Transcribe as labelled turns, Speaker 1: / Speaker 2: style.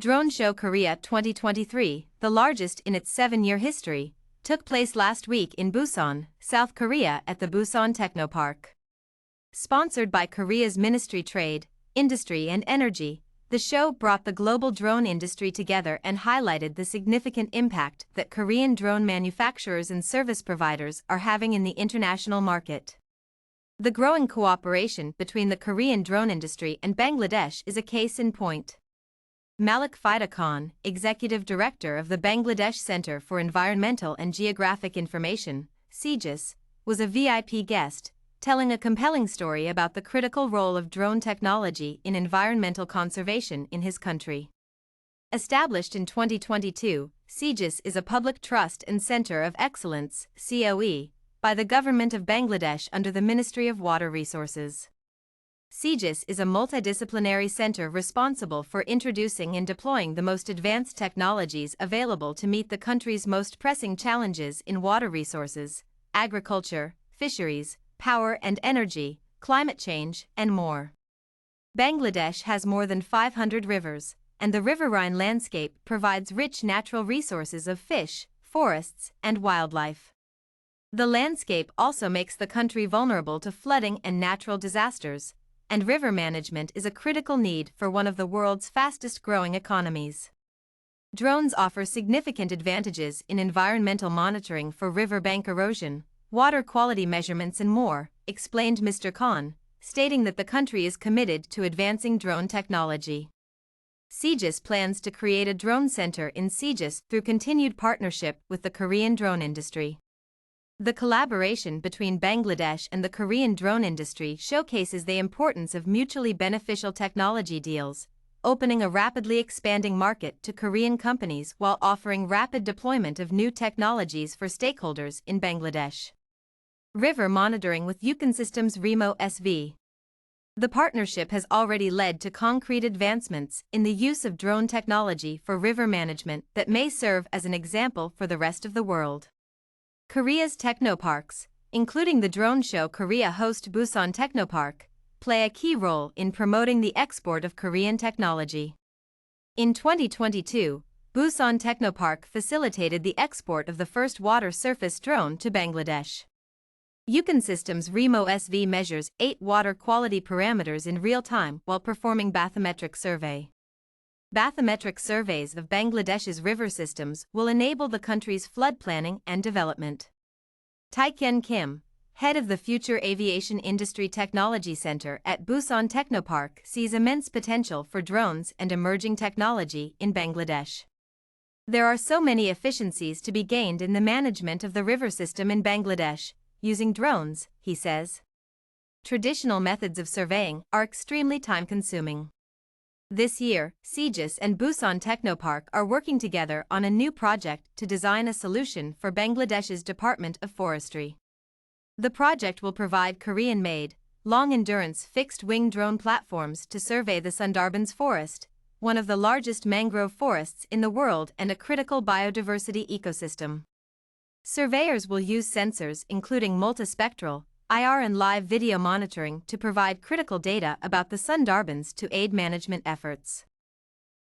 Speaker 1: Drone Show Korea 2023, the largest in its 7-year history, took place last week in Busan, South Korea at the Busan TechnoPark. Sponsored by Korea's Ministry Trade, Industry and Energy, the show brought the global drone industry together and highlighted the significant impact that Korean drone manufacturers and service providers are having in the international market. The growing cooperation between the Korean drone industry and Bangladesh is a case in point. Malik Fida Khan, Executive Director of the Bangladesh Center for Environmental and Geographic Information, CEGIS, was a VIP guest, telling a compelling story about the critical role of drone technology in environmental conservation in his country. Established in 2022, CEGIS is a public trust and center of excellence (COE) by the government of Bangladesh under the Ministry of Water Resources. CEGIS is a multidisciplinary center responsible for introducing and deploying the most advanced technologies available to meet the country's most pressing challenges in water resources, agriculture, fisheries, power and energy, climate change, and more. Bangladesh has more than 500 rivers, and the riverine landscape provides rich natural resources of fish, forests, and wildlife. The landscape also makes the country vulnerable to flooding and natural disasters, and river management is a critical need for one of the world's fastest-growing economies. Drones offer significant advantages in environmental monitoring for riverbank erosion, water quality measurements and more, explained Mr. Khan, stating that the country is committed to advancing drone technology. CEGIS plans to create a drone center in CEGIS through continued partnership with the Korean drone industry. The collaboration between Bangladesh and the Korean drone industry showcases the importance of mutually beneficial technology deals, opening a rapidly expanding market to Korean companies while offering rapid deployment of new technologies for stakeholders in Bangladesh. River monitoring with Ecosystems Remo SV. The partnership has already led to concrete advancements in the use of drone technology for river management that may serve as an example for the rest of the world. Korea's technoparks, including the drone show Korea host Busan TechnoPark, play a key role in promoting the export of Korean technology. In 2022, Busan TechnoPark facilitated the export of the first water surface drone to Bangladesh. Ecosystems Remo SV measures 8 water quality parameters in real time while performing bathymetric survey. Bathymetric surveys of Bangladesh's river systems will enable the country's flood planning and development. Tae-Kyun Kim, head of the Future Aviation Industry Technology Center at Busan TechnoPark, sees immense potential for drones and emerging technology in Bangladesh. There are so many efficiencies to be gained in the management of the river system in Bangladesh, using drones, he says. Traditional methods of surveying are extremely time-consuming. This year, CEGIS and Busan TechnoPark are working together on a new project to design a solution for Bangladesh's Department of Forestry. The project will provide Korean-made, long-endurance fixed-wing drone platforms to survey the Sundarbans forest, one of the largest mangrove forests in the world and a critical biodiversity ecosystem. Surveyors will use sensors including multispectral, IR and live video monitoring to provide critical data about the Sundarbans to aid management efforts.